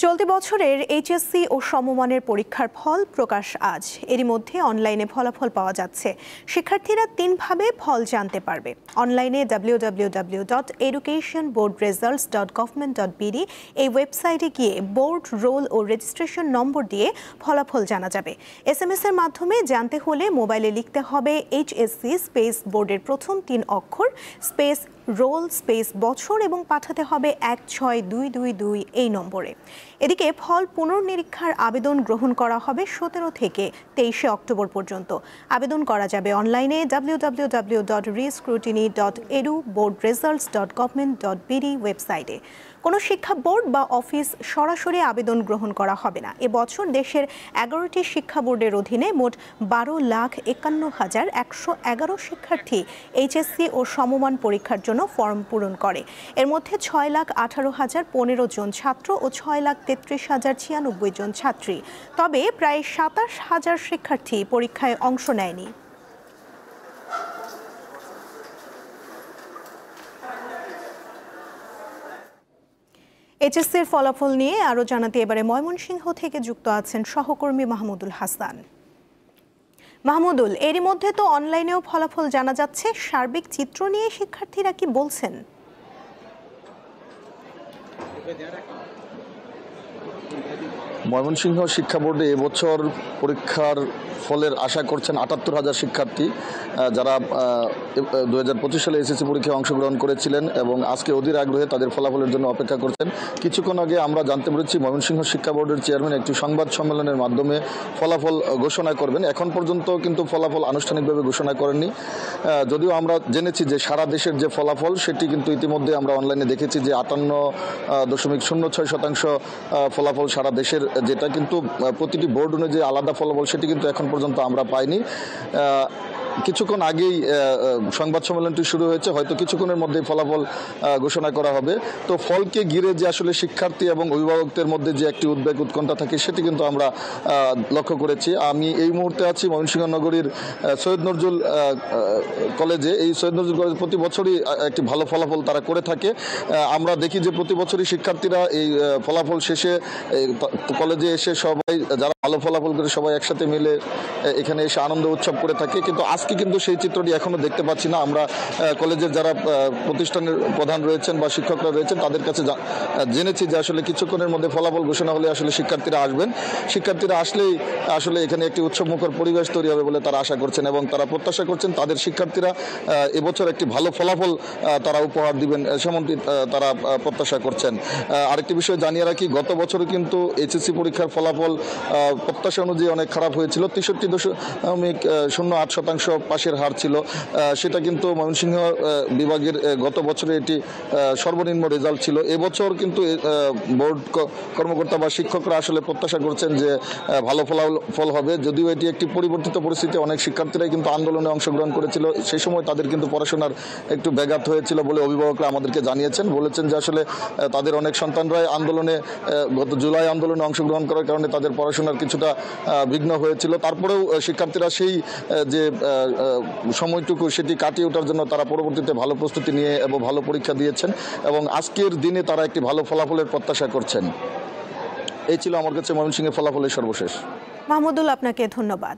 চলতি বছরের এইচএসসি ও সমমানের পরীক্ষার ফল প্রকাশ আজ। এরই মধ্যে অনলাইনে ফলাফল পাওয়া যাচ্ছে। শিক্ষার্থীরা তিনভাবে ফল জানতে পারবে। অনলাইনে www.educationboardresults.government.bd এই ওয়েবসাইটে গিয়ে বোর্ড, রোল ও রেজিস্ট্রেশন নম্বর দিয়ে ফলাফল জানা যাবে। SMS এর মাধ্যমে জানতে হলে মোবাইলে লিখতে হবে এইচএসসি স্পেস বোর্ডের প্রথম 3 অক্ষর স্পেস রোল স্পেস বছর এবং পাঠাতে হবে 16222 এই নম্বরে। এদিকে ফল পুনর্নিরীক্ষার আবেদন গ্রহণ করা হবে 17 থেকে 23 অক্টোবর পর্যন্ত। আবেদন করা যাবে অনলাইনে www.rescrutiny.edu.boardresults.government.bd ওয়েবসাইটে। কোনো শিক্ষা বোর্ড বা অফিস সরাসরি আবেদন গ্রহণ করা হবে না। এবছর দেশের 11টি শিক্ষা বোর্ডের অধীনে মোট 12,51,111 শিক্ষার্থী এইচএসসি ও সমমান পরীক্ষার জন্য ফর্ম পূরণ করে। এর মধ্যে 6,18,015 জন ছাত্র ও 6,33,096 জন ছাত্রী। তবে প্রায় 27,000 শিক্ষার্থী পরীক্ষায় অংশ নেয়নি। এইচএসসির ফলাফল নিয়ে আরও জানাতে এবারে ময়মনসিংহ থেকে যুক্ত আছেন সহকর্মী মাহমুদুল হাসান। মাহমুদুল, এরই মধ্যে তো অনলাইনেও ফলাফল জানা যাচ্ছে, সার্বিক চিত্র নিয়ে শিক্ষার্থীরা কি বলছেন? ময়মনসিংহ শিক্ষা বোর্ডে এবছর পরীক্ষার ফলের আশা করছেন 78,000 শিক্ষার্থী, যারা 2025 সালে এসএসসি পরীক্ষায় অংশগ্রহণ করেছিলেন এবং আজকে অধীর আগ্রহে তাদের ফলাফলের জন্য অপেক্ষা করছেন। কিছুক্ষণ আগে আমরা জানতে পেরেছি ময়মনসিংহ শিক্ষা বোর্ডের চেয়ারম্যান একটি সংবাদ সম্মেলনের মাধ্যমে ফলাফল ঘোষণা করবেন। এখন পর্যন্ত কিন্তু ফলাফল আনুষ্ঠানিকভাবে ঘোষণা করেননি, যদিও আমরা জেনেছি যে সারা দেশের যে ফলাফল সেটি কিন্তু ইতিমধ্যে আমরা অনলাইনে দেখেছি যে 58.06% ফলাফল সারা দেশের, যেটা কিন্তু প্রতিটি বোর্ড অনুযায়ী আলাদা ফলাফল, সেটি কিন্তু এখন পর্যন্ত আমরা পাইনি। কিছুক্ষণ আগেই সংবাদ সম্মেলনটি শুরু হয়েছে, হয়তো কিছুক্ষণের মধ্যেই ফলাফল ঘোষণা করা হবে। তো ফলকে ঘিরে যে আসলে শিক্ষার্থী এবং অভিভাবকদের মধ্যে যে একটি উদ্বেগ উৎকণ্ঠা থাকে সেটি কিন্তু আমরা লক্ষ্য করেছি। আমি এই মুহূর্তে আছি ময়মনসিংহ নগরীর সৈয়দ নজরুল কলেজে। এই সৈয়দ নজরুল কলেজ প্রতি বছরই একটি ভালো ফলাফল তারা করে থাকে। আমরা দেখি যে প্রতি বছরই শিক্ষার্থীরা এই ফলাফল শেষে কলেজে এসে সবাই যারা ভালো ফলাফল করে সবাই একসাথে মিলে এখানে এসে আনন্দ উৎসব করে থাকে, কিন্তু আজকে কিন্তু সেই চিত্রটি এখনো দেখতে পাচ্ছি না। আমরা কলেজের যারা প্রতিষ্ঠানের প্রধান রয়েছেন বা শিক্ষকরা রয়েছেন তাদের কাছে জেনেছি যে আসলে কিছুক্ষণের মধ্যে ফলাফল ঘোষণা হলে আসলে শিক্ষার্থীরা আসবেন। শিক্ষার্থীরা আসলেই আসলে এখানে একটি উৎসবমুখর পরিবেশ তৈরি হবে বলে তারা আশা করছেন এবং তারা প্রত্যাশা করছেন তাদের শিক্ষার্থীরা এবছর একটি ভালো ফলাফল তারা উপহার দিবেন, সেমনটি তারা প্রত্যাশা করছেন। আরেকটি বিষয় জানিয়ে রাখি, গত বছরও কিন্তু এইচএসসি পরীক্ষার ফলাফল প্রত্যাশা অনুযায়ী অনেক খারাপ হয়েছিল। 63.08% পাশের হার ছিল। সেটা কিন্তু ময়মনসিংহ বিভাগের গত বছরে এটি সর্বনিম্ন রেজাল্ট ছিল। এবছর কিন্তু বোর্ড কর্মকর্তা বা শিক্ষকরা আসলে প্রত্যাশা করছেন যে ভালো ফলাফল হবে। যদিও এটি একটি পরিবর্তিত পরিস্থিতি, অনেক শিক্ষার্থীরাই কিন্তু আন্দোলনে অংশগ্রহণ করেছিল, সেই সময় তাদের কিন্তু পড়াশোনার একটু ব্যাঘাত হয়েছিল বলে অভিভাবকরা আমাদেরকে জানিয়েছেন। বলেছেন যে আসলে তাদের অনেক সন্তানরাই আন্দোলনে গত জুলাই আন্দোলনে অংশগ্রহণ করার কারণে তাদের পড়াশোনার কিছুটা বিঘ্ন হয়েছিল। তারপরেও শিক্ষার্থীরা সেই যে সময়টুকু সেটি কাটিয়ে ওঠার জন্য তারা পরবর্তীতে ভালো প্রস্তুতি নিয়ে এবং ভালো পরীক্ষা দিয়েছেন এবং আজকের দিনে তারা একটি ভালো ফলাফলের প্রত্যাশা করছেন। এই ছিল আমার কাছে ময়মনসিংহের ফলাফলের সর্বশেষ। মাহমুদুল, আপনাকে ধন্যবাদ।